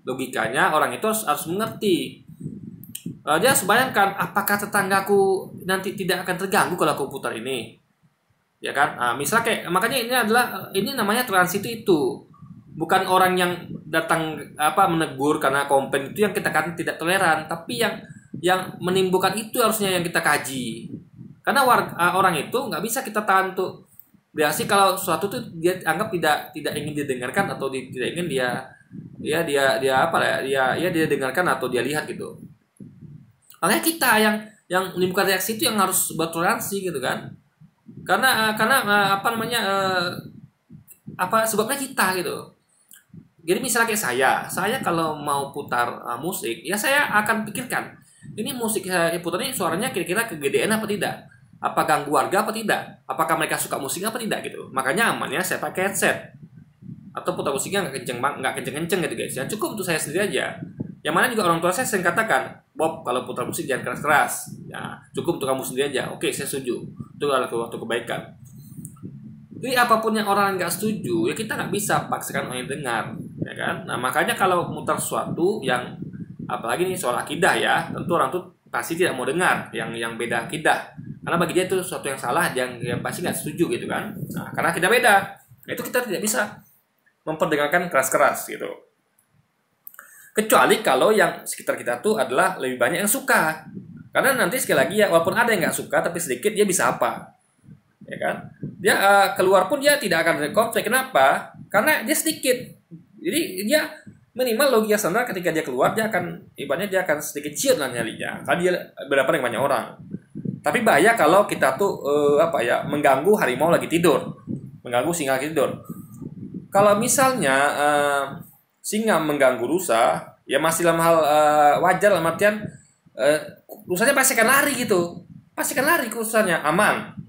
logikanya orang itu harus mengerti. Dia harus bayangkan, apakah tetanggaku nanti tidak akan terganggu kalau aku putar ini, ya kan? Misalnya kayak, makanya ini namanya toleransi itu bukan orang yang datang menegur karena komplain itu yang kita kan tidak toleran, tapi yang menimbulkan itu harusnya yang kita kaji. Karena orang itu nggak bisa kita tahan untuk bereaksi kalau sesuatu tuh dia anggap tidak ingin didengarkan atau tidak ingin dia dengarkan atau dia lihat gitu. Makanya kita yang menimbulkan reaksi itu yang harus bertoleransi gitu kan. Karena sebabnya kita gitu. Jadi misalnya kayak saya kalau mau putar musik, ya saya akan pikirkan, ini musik saya putar ini suaranya kira-kira kegedean apa tidak? Apa ganggu warga apa tidak? Apakah mereka suka musik apa tidak gitu? Makanya amannya saya pakai headset atau putar musiknya nggak kenceng gitu guys. Ya cukup untuk saya sendiri aja. Yang mana juga orang tua saya sering katakan, Bob, kalau putar musik jangan keras-keras. Ya, cukup untuk kamu sendiri aja. Oke, saya setuju. Itu adalah waktu kebaikan. Jadi apapun yang orang nggak setuju, ya kita nggak bisa paksakan orang yang dengar, ya kan? Nah makanya kalau mutar sesuatu yang, apalagi nih soal akidah ya, tentu orang tuh pasti tidak mau dengar yang beda akidah, karena bagi dia itu sesuatu yang salah, yang pasti nggak setuju gitu kan. Nah karena kita beda, itu kita tidak bisa memperdengarkan keras-keras gitu. Kecuali kalau yang sekitar kita tuh adalah lebih banyak yang suka, karena nanti sekali lagi ya, walaupun ada yang nggak suka tapi sedikit, dia bisa apa? Ya kan, dia keluar pun dia tidak akan ada konflik. Kenapa? Karena dia sedikit, jadi dia minimal logika standar ketika dia keluar, dia akan ibaratnya dia akan sedikit ciut lah nyalinya, karena dia berapa dengan banyak orang. Tapi bahaya kalau kita tuh mengganggu harimau lagi tidur, mengganggu singa lagi tidur. Kalau misalnya singa mengganggu rusa, ya masih dalam hal wajar, dalam artian rusanya pasti akan lari gitu, pasti akan lari ke rusanya, aman.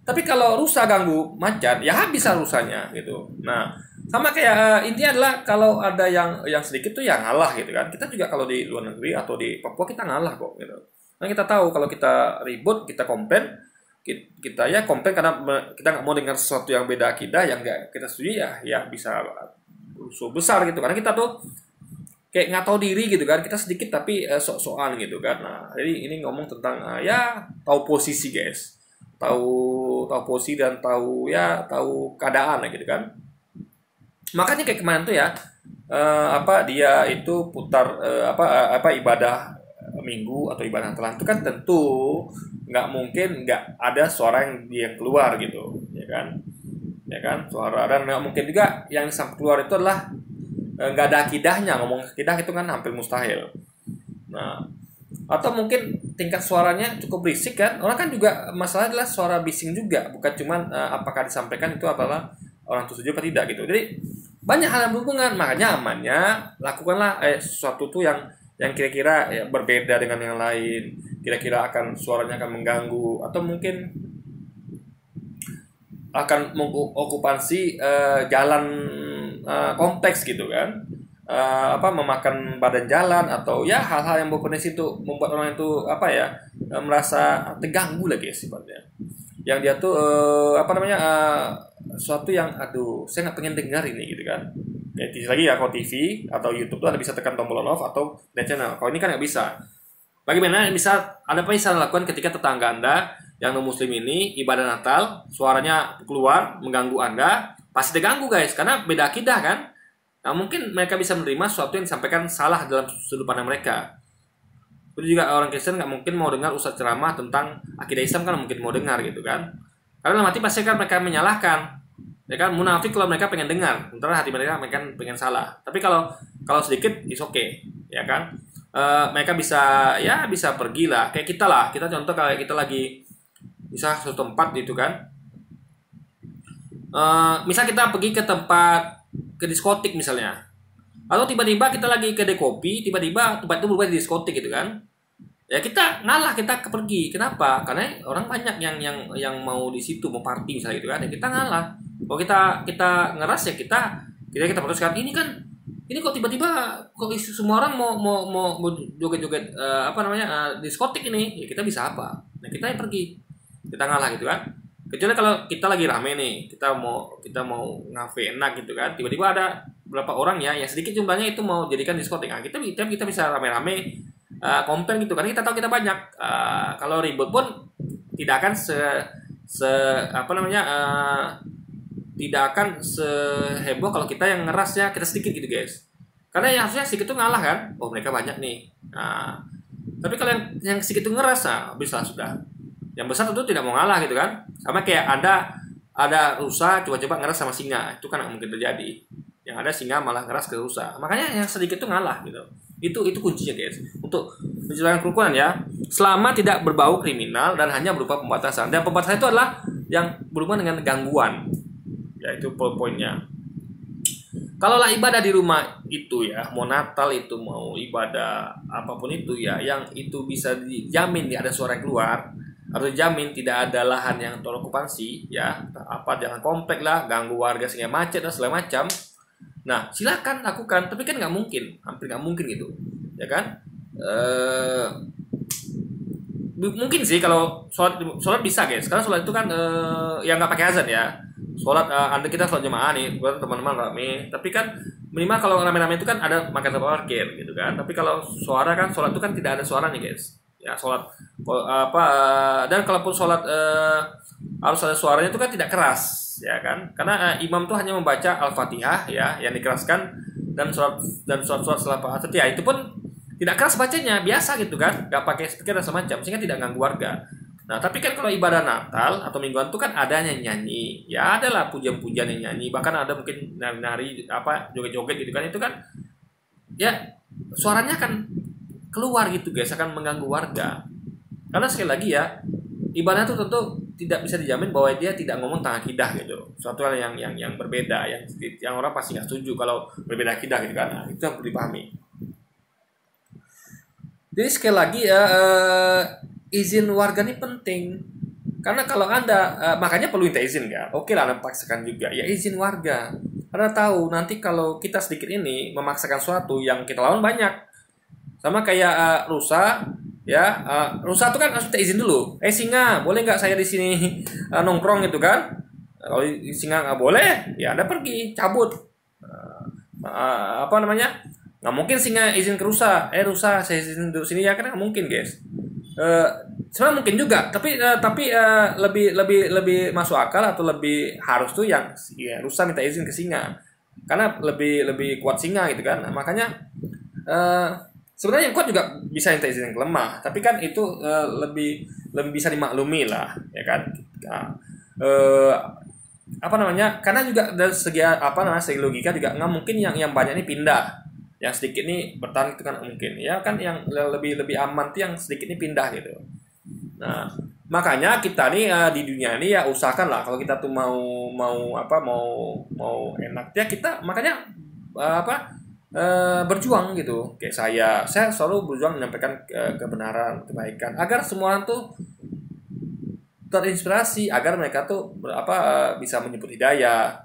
Tapi kalau rusa ganggu macan, ya habis rusanya gitu. Nah, sama kayak intinya adalah kalau ada yang sedikit tuh yang ngalah gitu kan. Kita juga kalau di luar negeri atau di Papua kita ngalah kok gitu. Nah, kita tahu kalau kita ribut, kita komplain, kita ya komplain karena kita nggak mau dengar sesuatu yang beda akidah, yang nggak kita setuju, ya bisa rusuh besar gitu. Karena kita tuh kayak nggak tahu diri gitu kan. Kita sedikit tapi sok-sokan gitu kan. Nah, jadi ini ngomong tentang tahu posisi guys. Tahu posisi dan tahu keadaan gitu kan. Makanya kayak kemarin tuh ya, dia itu putar ibadah minggu atau ibadah Natal itu kan tentu nggak mungkin nggak ada suara yang keluar gitu, ya kan, suara, dan nggak mungkin juga yang sampai keluar itu adalah nggak ada akidahnya. Ngomong akidah itu kan hampir mustahil. Nah, atau mungkin tingkat suaranya cukup berisik kan. Orang kan juga masalah adalah suara bising juga, bukan cuman apakah disampaikan itu adalah orang itu setuju atau tidak gitu. Jadi banyak hal yang berhubungan. Makanya amannya lakukanlah sesuatu tuh yang kira-kira berbeda dengan yang lain, kira-kira akan suaranya akan mengganggu atau mungkin akan mengokupansi jalan kompleks gitu kan. Memakan badan jalan atau ya hal-hal yang berpotensi itu membuat orang itu merasa terganggu lagi sifatnya, yang dia tuh suatu yang saya nggak pengen dengar ini gitu kan. Ya lagi ya, kalau TV atau YouTube tuh ada bisa tekan tombol on off atau delete channel. Kalau ini kan nggak bisa. Bagaimana ada apa yang bisa lakukan ketika tetangga Anda yang non muslim ini ibadah Natal suaranya keluar mengganggu Anda? Pasti terganggu guys, karena beda akidah kan. Nah, mungkin mereka bisa menerima sesuatu yang disampaikan salah dalam sudut pandang mereka. Itu juga orang Kristen nggak mungkin mau dengar ustadz ceramah tentang akidah Islam, kan mungkin mau dengar gitu kan. Karena nanti pasti kan mereka menyalahkan. Ya kan, munafik kalau mereka pengen dengar, sementara hati mereka pengen salah. Tapi kalau sedikit is okay, ya kan. Mereka bisa pergi lah. Kayak kita lah. Kita contoh kayak kita lagi bisa suatu tempat gitu kan. Misal kita pergi ke diskotik misalnya, atau tiba-tiba kita lagi ke kopi, tiba-tiba tempat itu berubah di diskotik gitu kan, ya kita ngalah, kita pergi. Kenapa? Karena orang banyak yang mau di situ, mau party misalnya gitu kan, ya kita ngalah. Kalau kita ngeras ya kita putuskan ini kok tiba-tiba kok semua orang mau joget-joget diskotik ini, ya kita bisa apa? Nah kita yang pergi, kita ngalah gitu kan. Kecuali kalau kita lagi rame nih, kita mau ngafe enak gitu kan, tiba-tiba ada beberapa orang ya yang sedikit jumlahnya itu mau jadikan diskotik. Nah, kita bisa rame-rame komplain gitu, karena kita tahu kita banyak. Kalau ribut pun tidak akan tidak akan seheboh kalau kita yang ngerasnya kita sedikit gitu guys. Karena yang harusnya sedikit itu ngalah kan, oh mereka banyak nih. Nah, tapi kalau yang sedikit itu ngeras, bisa sudah. Yang besar tentu tidak mau ngalah gitu kan. Sama kayak ada rusa coba-coba ngeras sama singa, itu kan nggak mungkin terjadi. Yang ada singa malah ngeras ke rusa. Makanya yang sedikit itu ngalah gitu. Itu kuncinya guys. Untuk menjalankan kerukunan ya, selama tidak berbau kriminal dan hanya berupa pembatasan. Dan pembatasan itu adalah yang berhubungan dengan gangguan. Ya itu poinnya. Kalaulah ibadah di rumah itu ya, mau Natal itu mau ibadah apapun itu ya, yang itu bisa dijamin tidak ada suara yang keluar, atau dijamin tidak ada lahan yang terokupansi ya, jangan komplek lah, ganggu warga sehingga macet dan segala macam. Nah silakan lakukan, tapi kan nggak mungkin, hampir nggak mungkin gitu. ya kan? Mungkin sih kalau sholat bisa guys, karena sholat itu kan yang nggak pakai azan ya. Sholat anda kita sholat jemaah nih, bukan teman-teman rame, tapi kan minimal kalau rame-rame itu kan ada makan tempat parkir gitu kan. Tapi kalau suara kan sholat itu kan tidak ada suaranya guys. Ya sholat dan kalaupun sholat harus ada suaranya itu kan tidak keras ya kan, karena imam tuh hanya membaca al-fatihah ya yang dikeraskan, dan surat setelah Fatihah itu pun tidak keras bacanya, biasa gitu kan, nggak pakai speaker dan semacam, sehingga tidak ganggu warga. Nah tapi kan kalau ibadah Natal atau mingguan itu kan ada nyanyi, ya adalah pujian-pujian yang nyanyi, bahkan ada mungkin nari-nari joget-joget gitu kan, itu kan ya suaranya kan keluar gitu guys, akan mengganggu warga. Karena sekali lagi ya, ibadah itu tentu tidak bisa dijamin bahwa dia tidak ngomong tentang akidah gitu, suatu hal yang berbeda, yang orang pasti nggak setuju kalau berbeda akidah gitu kan. Nah, itu yang perlu dipahami. Jadi sekali lagi ya, izin warga ini penting, karena kalau anda makanya perlu minta izin kan. Oke lah anda paksakan juga ya izin warga, karena tahu nanti kalau kita sedikit ini memaksakan suatu yang kita lawan banyak, sama kayak rusa ya, rusa itu kan harus minta izin dulu. Singa boleh nggak saya di sini nongkrong gitu kan. Kalau singa nggak boleh ya anda pergi cabut. Apa namanya, nggak mungkin singa izin ke rusa, rusa saya izin duduk sini ya, kan nggak mungkin guys. Sebenarnya mungkin juga, tapi lebih masuk akal atau lebih harus tuh yang ya, rusa minta izin ke singa, karena lebih kuat singa gitu kan. Nah, makanya sebenarnya yang kuat juga bisa minta izin yang lemah, tapi kan itu lebih bisa dimaklumi lah ya kan. Nah, apa namanya, karena juga dari segi segi logika juga nggak mungkin yang banyak ini pindah, yang sedikit ini bertahan itu kan mungkin ya kan, yang lebih aman tuh yang sedikit ini pindah gitu. Nah makanya kita nih di dunia ini ya usahakan lah, kalau kita tuh mau enak ya kita makanya berjuang gitu. Kayak saya selalu berjuang menyampaikan kebenaran, kebaikan, agar semua orang tuh terinspirasi, agar mereka tuh bisa menyebut hidayah,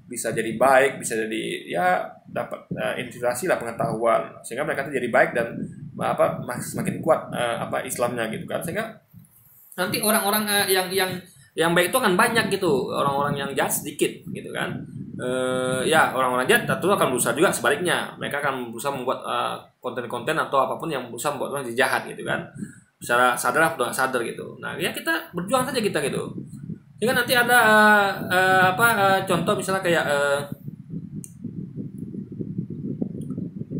bisa jadi baik, bisa jadi ya dapat inspirasi lah, pengetahuan, sehingga mereka tuh jadi baik dan semakin kuat Islamnya gitu kan, sehingga nanti orang-orang yang baik itu akan banyak gitu, orang-orang yang jahat sedikit gitu kan. Ya orang-orang jahat tentu akan berusaha juga sebaliknya, mereka akan berusaha membuat konten-konten atau apapun yang berusaha membuat orang jadi jahat gitu kan, secara sadar atau tidak sadar gitu. Nah ya kita berjuang saja kita gitu, sehingga nanti ada contoh misalnya kayak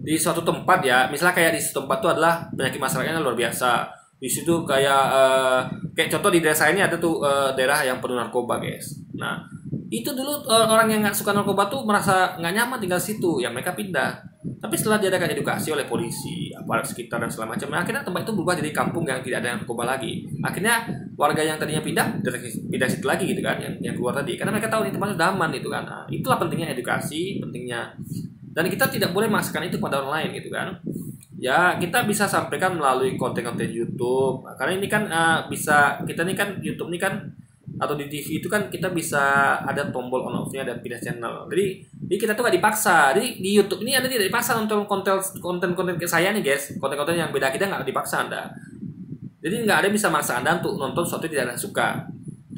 di suatu tempat ya, misalnya kayak di suatu tempat itu adalah penyakit masyarakatnya luar biasa. Di situ kayak contoh di desa ini ada tuh daerah yang penuh narkoba guys. Nah itu dulu orang yang nggak suka narkoba tuh merasa nggak nyaman tinggal situ, ya mereka pindah. Tapi setelah diadakan edukasi oleh polisi, aparat sekitar dan segala macam, akhirnya tempat itu berubah jadi kampung yang tidak ada narkoba lagi. Akhirnya warga yang tadinya pindah situ lagi gitu kan, yang keluar tadi, karena mereka tahu ini tempatnya sudah aman gitu kan. Nah, itulah pentingnya edukasi, pentingnya, dan kita tidak boleh memaksakan itu pada orang lain gitu kan. Ya kita bisa sampaikan melalui konten-konten YouTube, karena ini kan bisa, kita ini kan YouTube ini kan atau di TV itu kan kita bisa ada tombol on off-nya dan pindah channel. Jadi kita tuh gak dipaksa. Jadi di YouTube ini Anda tidak dipaksa nonton konten-konten kayak saya nih guys. Konten-konten yang beda kita nggak dipaksa Anda. Jadi nggak ada bisa maksa Anda untuk nonton sesuatu yang tidak Anda suka.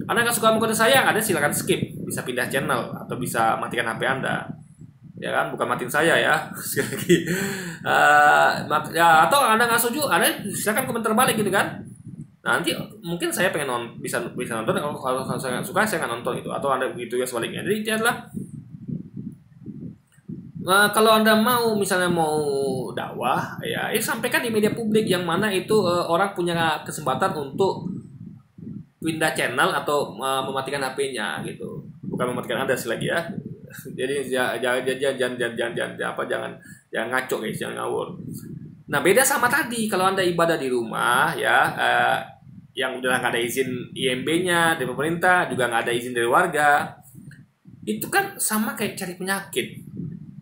Anda nggak suka sama konten saya, Anda silakan skip, bisa pindah channel atau bisa matikan HP Anda. Ya kan, bukan matiin saya ya. Sekali lagi. Ya, atau Anda nggak setuju, Anda silakan komentar balik gitu kan. Nanti mungkin saya pengen bisa nonton, kalau saya nggak suka saya nggak nonton itu, atau Anda begitu ya sebaliknya. Jadi itu adalah kalau Anda mau misalnya mau dakwah ya sampaikan di media publik, yang mana itu orang punya kesempatan untuk pindah channel atau mematikan HP-nya gitu. Bukan mematikan Anda lagi ya. Jadi jangan ngaco guys, jangan ngawur. Nah beda sama tadi, kalau Anda ibadah di rumah ya, yang udah nggak ada izin IMB-nya dari pemerintah, juga nggak ada izin dari warga, itu kan sama kayak cari penyakit.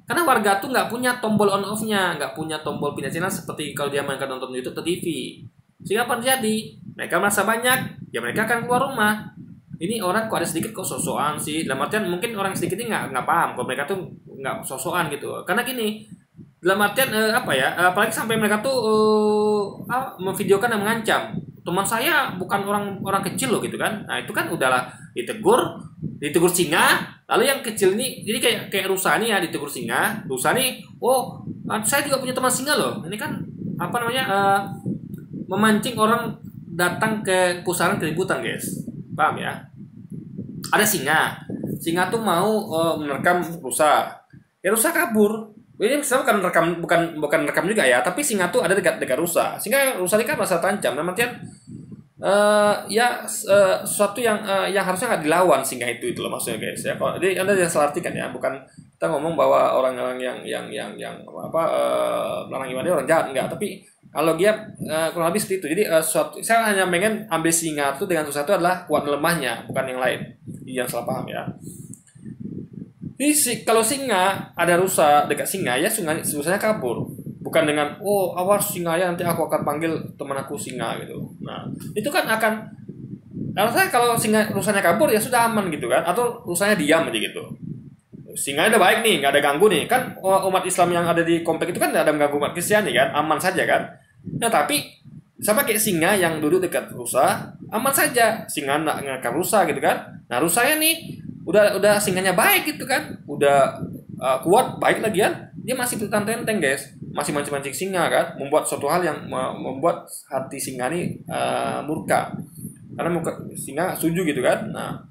Karena warga tuh nggak punya tombol on off-nya, nggak punya tombol pindah channel seperti kalau dia mainkan nonton YouTube atau TV. Sehingga apa terjadi? Mereka merasa banyak, ya mereka akan keluar rumah. Ini orang kok ada sedikit kok sosokan sih. Dalam artian mungkin orang sedikit ini nggak paham kalau mereka tuh nggak sosokan gitu. Karena gini, dalam artian apa ya, apalagi sampai mereka tuh memvideokan dan mengancam teman saya bukan orang kecil loh gitu kan. Nah itu kan udahlah ditegur singa, lalu yang kecil ini jadi kayak rusa nih ya, ditegur singa, rusa nih, oh saya juga punya teman singa loh, ini kan apa namanya, memancing orang datang ke pusaran keributan guys, paham ya. Ada singa tuh mau menerkam rusa, ya rusa kabur. Ini sebenarnya bukan rekam juga ya, tapi singa tuh ada dekat rusa. Rusa ini kan merasa terancam, nah artian sesuatu yang harusnya nggak dilawan singa itu loh maksudnya guys ya. Jadi Anda jangan salah artikan ya, bukan kita ngomong bahwa orang-orang yang melarang ibadah orang jahat, enggak, tapi kalau dia kurang lebih seperti itu. Jadi saya hanya pengen ambil singa itu dengan sesuatu adalah kuat lemahnya, bukan yang lain. Jangan salah paham ya. Jadi kalau singa ada rusa dekat singa ya, rusanya kabur. Bukan dengan awas singa ya, nanti aku akan panggil teman aku singa gitu. Nah itu kan akan, rasanya kalau rusanya kabur ya sudah aman gitu kan, atau rusanya diam aja gitu. Singa udah baik nih, nggak ada ganggu nih kan. Umat Islam yang ada di komplek itu kan nggak ada mengganggu umat Kristiani kan, aman saja kan. Nah tapi sama kayak singa yang duduk dekat rusa, aman saja, singa nggak ngekam rusa gitu kan. Nah rusanya nih udah singanya baik gitu kan, udah kuat baik lagi kan, dia masih bertenteng guys, masih mancing singa kan, membuat suatu hal yang membuat hati singa ini murka, karena singa setuju gitu kan. Nah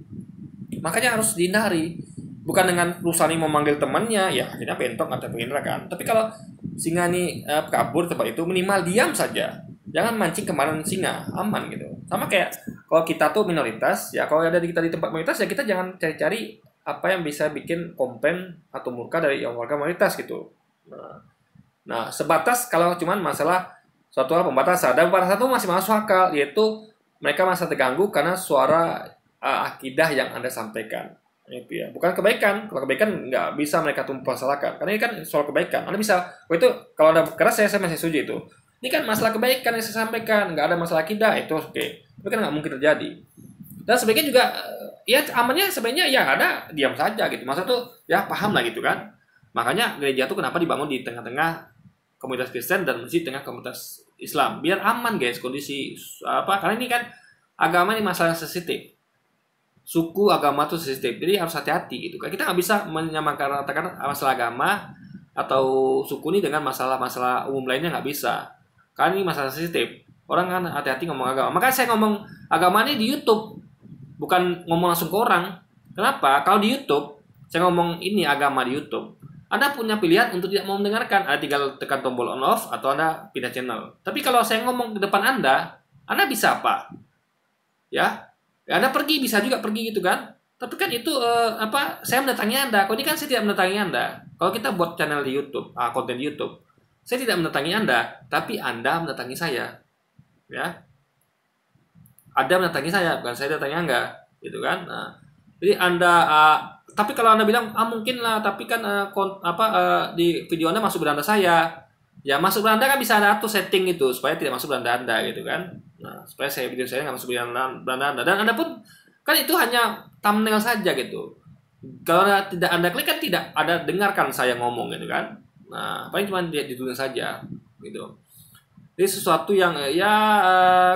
makanya harus dihindari, bukan dengan rusa ini memanggil temannya ya akhirnya bentok atau pengendara kan. Tapi kalau singa ini kabur tempat itu, minimal diam saja, jangan mancing kemarin singa, aman gitu. Sama kayak kalau kita tuh minoritas ya, kalau ada kita di tempat minoritas ya kita jangan cari-cari apa yang bisa bikin komplain atau murka dari yang warga minoritas gitu. Nah sebatas kalau cuman masalah suatu hal pembatasan, dan pembatasan itu masih masuk akal, yaitu mereka merasa terganggu karena suara akidah yang Anda sampaikan. Itu ya, bukan kebaikan. Kalau kebaikan nggak bisa mereka tuh mempermasalahkan, karena ini kan soal kebaikan. Anda bisa, kalau ada keras saya masih setuju itu. Ini kan masalah kebaikan yang saya sampaikan, nggak ada masalah akidah, itu oke. Tapi kan nggak mungkin terjadi. Dan sebaiknya juga, ya amannya sebenarnya ya ada diam saja gitu. Maksudnya tuh ya paham lah gitu kan. Makanya gereja tuh kenapa dibangun di tengah-tengah komunitas Kristen dan masjid tengah komunitas Islam, biar aman guys kondisi karena ini kan agama ini masalah sensitif. Suku agama tuh sensitif, jadi harus hati-hati gitu kan. Kita nggak bisa menyamakan masalah agama atau suku ini dengan masalah-masalah umum lainnya, nggak bisa. Karena ini masalah sensitif. Orang kan hati-hati ngomong agama. Makanya saya ngomong agama ini di YouTube, bukan ngomong langsung ke orang. Kenapa? Kalau di YouTube, saya ngomong ini agama di YouTube, Anda punya pilihan untuk tidak mau mendengarkan. Anda tinggal tekan tombol on off atau Anda pindah channel. Tapi kalau saya ngomong di depan Anda bisa apa? Ya, Anda bisa juga pergi gitu kan. Tapi kan itu saya mendatangi Anda. Kalau ini kan saya tidak mendatangi Anda. Kalau kita buat channel di YouTube, konten di YouTube, saya tidak mendatangi Anda, tapi Anda mendatangi saya. Ya. Anda mendatangi saya, bukan saya datangi Anda, gitu kan. Nah, jadi Anda tapi kalau Anda bilang mungkin lah, tapi kan di video Anda masuk beranda saya. Ya masuk beranda kan bisa Anda atur setting itu supaya tidak masuk beranda Anda gitu kan. Nah, supaya video saya nggak masuk beranda Anda, dan Anda pun kan itu hanya thumbnail saja gitu. Kalau tidak Anda klik kan tidak ada dengarkan saya ngomong gitu kan. Nah, paling cuma lihat judulnya saja gitu. Jadi sesuatu yang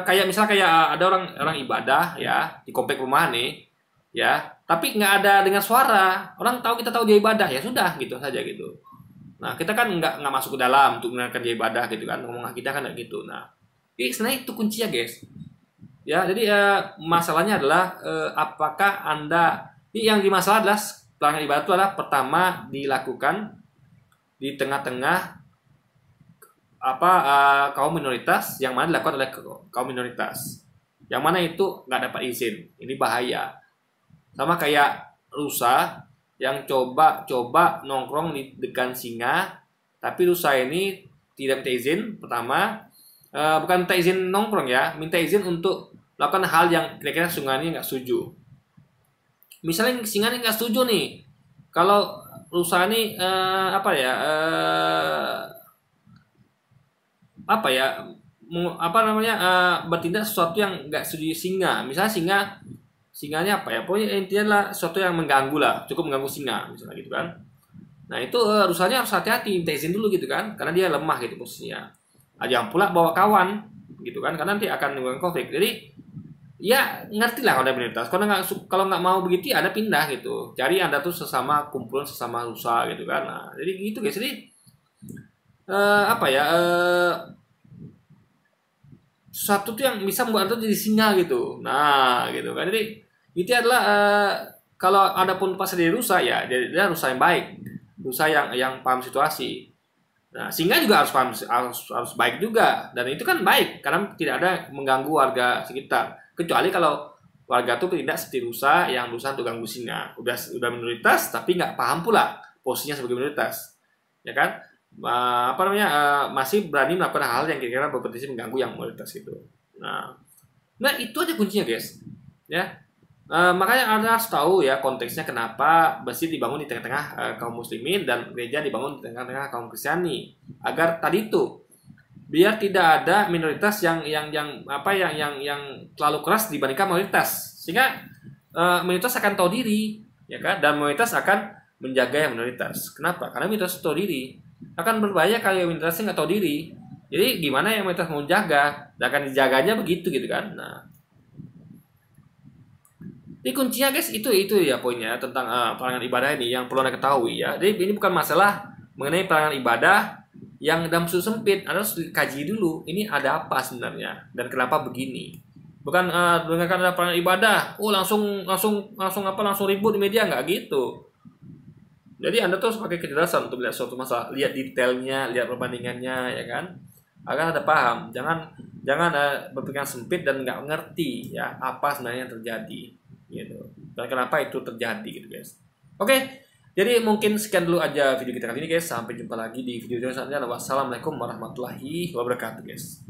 kayak misalnya kayak ada orang ibadah ya di komplek rumah nih ya, tapi nggak ada dengan suara. Orang kita tahu dia ibadah, ya sudah gitu saja gitu. Nah, kita kan nggak masuk ke dalam untuk mendengarkan dia ibadah gitu kan, ngomong akidah kan kayak gitu. Nah, sebenarnya itu kuncinya guys. Ya, jadi masalahnya adalah apakah Anda yang dimasalah adalah pelanggaran ibadah itu adalah pertama dilakukan di tengah-tengah kaum minoritas, yang mana dilakukan oleh kaum minoritas, yang mana itu nggak dapat izin. Ini bahaya. Sama kayak rusa yang coba nongkrong di dekat singa, tapi rusa ini tidak minta izin. Pertama, bukan minta izin nongkrong ya, minta izin untuk melakukan hal yang kira-kira singa ini nggak setuju. Misalnya singa ini nggak setuju nih, kalau rusa ini bertindak sesuatu yang nggak setuju singa. Misalnya singanya pokoknya intinya lah sesuatu yang mengganggu lah, cukup mengganggu singa misalnya gitu kan. Nah itu rusanya harus hati-hati, minta izin dulu gitu kan, karena dia lemah gitu posisinya. Jangan pula bawa kawan gitu kan, karena nanti akan menimbulkan konflik. Jadi ya ngerti lah kalau ada minoritas. Kalau nggak mau begitu ya Anda pindah gitu. Cari Anda tuh sesama kumpulan sesama rusa gitu kan. Nah, jadi gitu guys. Jadi apa ya? Sesuatu tuh yang bisa membuat Anda jadi singa gitu. Nah, gitu kan. Jadi itu adalah kalau ada pun pas jadi rusa ya, dia rusa yang baik, rusa yang paham situasi. Nah, singa juga harus paham, harus baik juga, dan itu kan baik karena tidak ada mengganggu warga sekitar. Kecuali kalau warga itu tidak seperti rusa yang berusaha untuk ganggu singa. Udah minoritas tapi nggak paham pula posisinya sebagai minoritas, ya kan? Masih berani melakukan hal yang kira-kira berpotensi mengganggu yang minoritas itu. Nah itu aja kuncinya guys, ya. Makanya Anda harus tahu ya konteksnya kenapa masjid dibangun di tengah-tengah kaum muslimin dan gereja dibangun di tengah-tengah kaum Kristiani, agar tadi itu biar tidak ada minoritas yang terlalu keras dibandingkan mayoritas, sehingga minoritas akan tahu diri, ya kan, dan mayoritas akan menjaga yang minoritas. Kenapa? Karena minoritas tahu diri. Akan berbahaya kalau minoritasnya nggak tahu diri. Jadi gimana yang minoritas mau jaga? Dan akan dijaganya begitu gitu kan. Nah, ini kuncinya guys, itu ya poinnya tentang pelarangan ibadah ini yang perlu Anda ketahui ya. Jadi ini bukan masalah mengenai pelarangan ibadah yang dalam sudut sempit. Anda harus kaji dulu, ini ada apa sebenarnya dan kenapa begini. Bukan dengarkan ada pelarangan ibadah, langsung ribut di media, nggak gitu. Jadi Anda tuh harus pakai kecerdasan untuk melihat suatu masalah, lihat detailnya, lihat perbandingannya, ya kan, agar Anda paham. Jangan berpikiran sempit dan nggak mengerti ya apa sebenarnya yang terjadi gitu, dan kenapa itu terjadi gitu guys. Oke, jadi mungkin sekian dulu aja video kita kali ini guys. Sampai jumpa lagi di video selanjutnya. Wassalamualaikum warahmatullahi wabarakatuh guys.